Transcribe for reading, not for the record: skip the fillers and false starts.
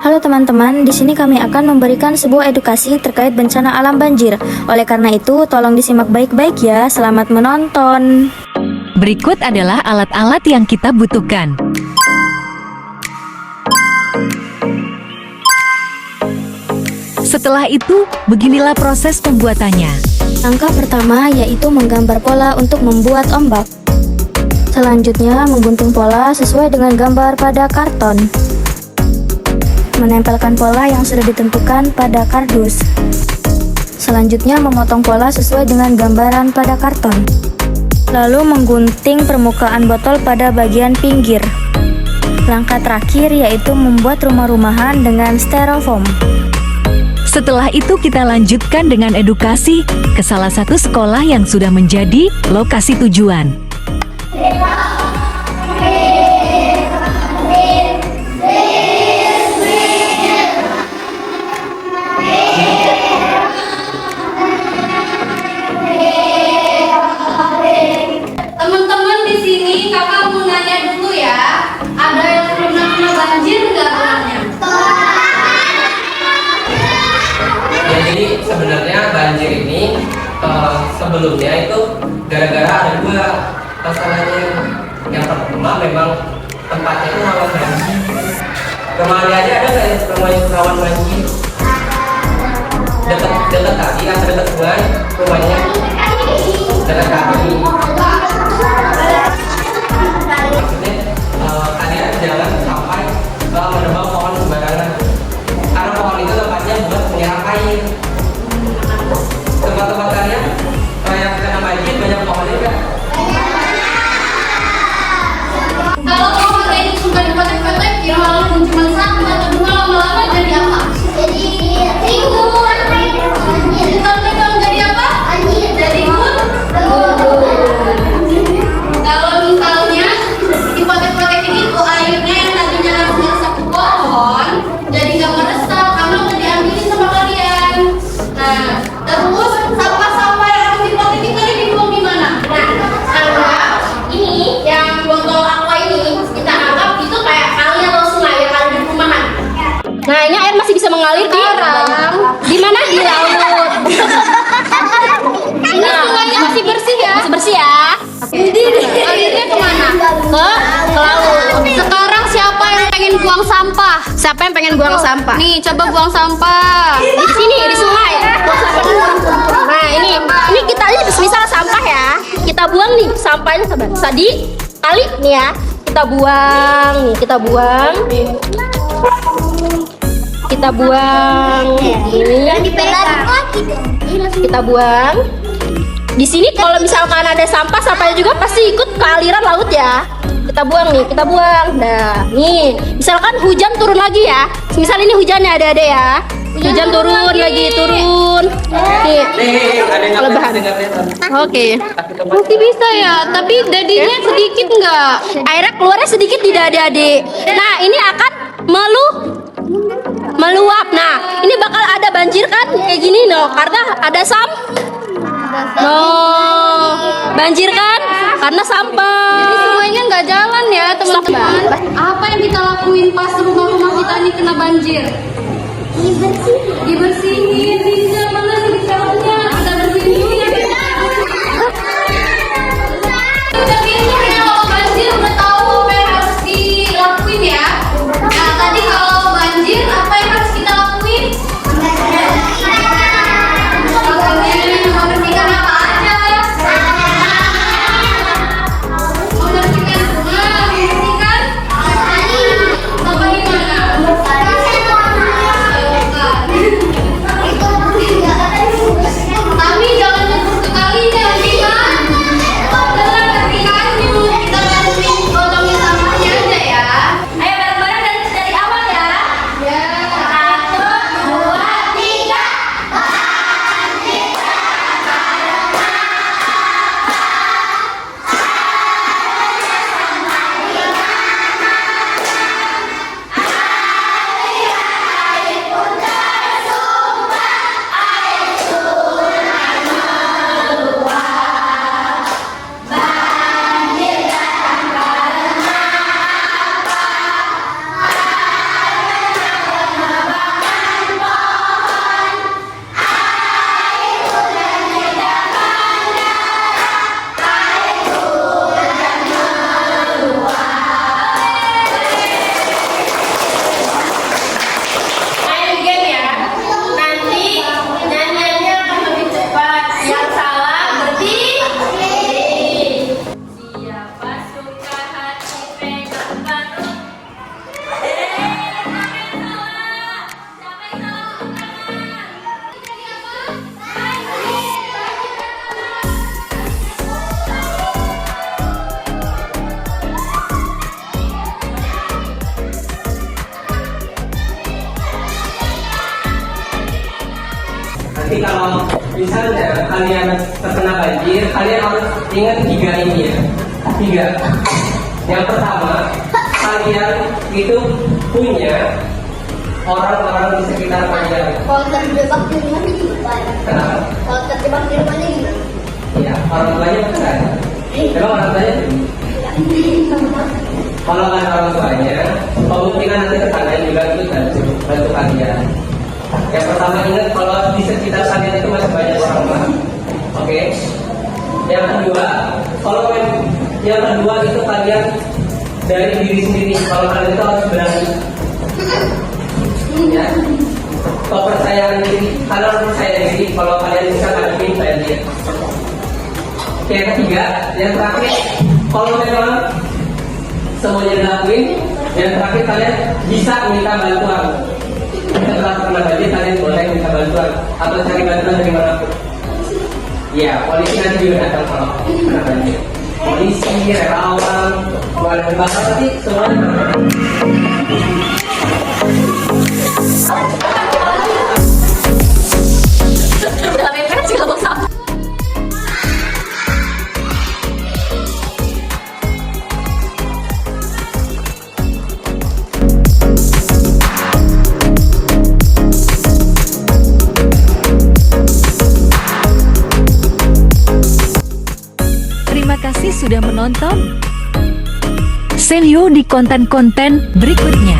Halo teman-teman, di sini kami akan memberikan sebuah edukasi terkait bencana alam banjir. Oleh karena itu, tolong disimak baik-baik ya. Selamat menonton. Berikut adalah alat-alat yang kita butuhkan. Setelah itu, beginilah proses pembuatannya. Langkah pertama yaitu menggambar pola untuk membuat ombak. Selanjutnya, menggunting pola sesuai dengan gambar pada karton. Menempelkan pola yang sudah ditentukan pada kardus. Selanjutnya, memotong pola sesuai dengan gambaran pada karton. Lalu menggunting permukaan botol pada bagian pinggir. Langkah terakhir yaitu membuat rumah-rumahan dengan styrofoam. Setelah itu kita lanjutkan dengan edukasi ke salah satu sekolah yang sudah menjadi lokasi tujuan. Teman-teman di sini kakak mau nanya dulu ya, ada yang pernah kena banjir nggak rumahnya? Ya, jadi sebenarnya banjir ini sebelumnya itu gara-gara ada dua masalahnya. Yang pertama memang tempatnya itu rawan banjir. Rumahnya aja ada nggak yang rumah yang rawan banjir? Dekat kaki atau dekat sungai rumahnya? Dekat kaki. Maksudnya kalian jangan sampai menebang pohon sembarangan. Karena pohon itu tempatnya buat menyerap air. Tempat-tempat kalian yang kena banjir banyak pohonnya kan? Kalau pohonnya itu suka dipetek-petek, kira walaupun cuma satu atau dua lama-lama jadi apa? Jadi timun. Kalau jadi apa? Jadi gunung. Kalau misalnya dipotek-potekin itu airnya yang tadinya harusnya satu pohon jadi nggak meresap karena udah diambilin sama kalian. Nah, terus sampah-sampah yang harus dipotekin tadi dibuang di mana? Nah, anggap ini yang botol aqua ini kita anggap itu kayak kali atau sungai yang ada di perumahan. Nah, ini air masih bisa mengalir di mana? Di laut. Ini sungainya masih bersih ya? Masih bersih ya. Alirnya kemana? Ke laut. Sekarang siapa yang pengen buang sampah? Siapa yang pengen buang sampah? Nih, coba buang sampah. Di sini, di sungai. Nah, ini kita ini misal sampah ya. Kita buang nih sampahnya tadi kali nih ya. Kita buang nih, kita buang. Kita buang ini. Kita buang. Di sini kalau misalkan ada sampah, sampahnya juga pasti ikut ke aliran laut ya. Kita buang nih, kita buang. Nah, nih, misalkan hujan turun lagi ya. Misal ini hujannya ada ya. Hujan turun lagi, turun. Nih, kalau bahan. Oke. Masih bisa ya, tapi dadinya sedikit nggak? Airnya keluarnya sedikit di dada-adik. Nah, ini akan meluap. Nah, ini bakal ada banjir kan kayak gini loh, karena ada banjir kan karena sampah. Jadi semuanya nggak jalan ya teman-teman. Apa yang kita lakuin pas rumah-rumah kita ini kena banjir? Dibersihin. Bisa mana sih caranya? Kita bersihin dulu ya. Tapi ini kalau banjir udah tahu apa yang harus dilakuin ya. Nah, tadi kalau banjir apa yang harus kita lakuin? Membersihkan apa aja? Membersihkan rumah, membersihkan apa gimana? kalau misalnya kalian terkena banjir, kalian harus ingat 3 ini ya. 3. Yang pertama, kalian itu punya orang-orang di sekitar kalian. Kalau terjebak di rumahnya gimana? Kenapa? Kalau terjebak di rumahnya gimana? Iya, orang tuanya bukan. Memang orang tuanya. Kalau kan orang tuanya, kemungkinan nanti tetangga juga ikut bantu kalian. Yang pertama ingat kalau di sekitar kalian itu masih banyak orang tua. Oke. Yang kedua, itu kalian dari diri sendiri. Kalau kalian itu harus berani. Ya. Kepercayaan diri, kalian harus percaya diri. Kalau kalian bisa ngadepin banjir. Oke, yang ketiga, yang terakhir, kalau memang semuanya dilakuin, yang terakhir kalian bisa minta bantuan. Setelah terkena banjir, kalian boleh minta bantuan atau cari bantuan dari manapun. Ya, polisi nanti juga datang kalau kena banjir. Polisi, relawan, keluarga bahasa nanti semuanya. Terima kasih sudah menonton. See you di konten-konten berikutnya.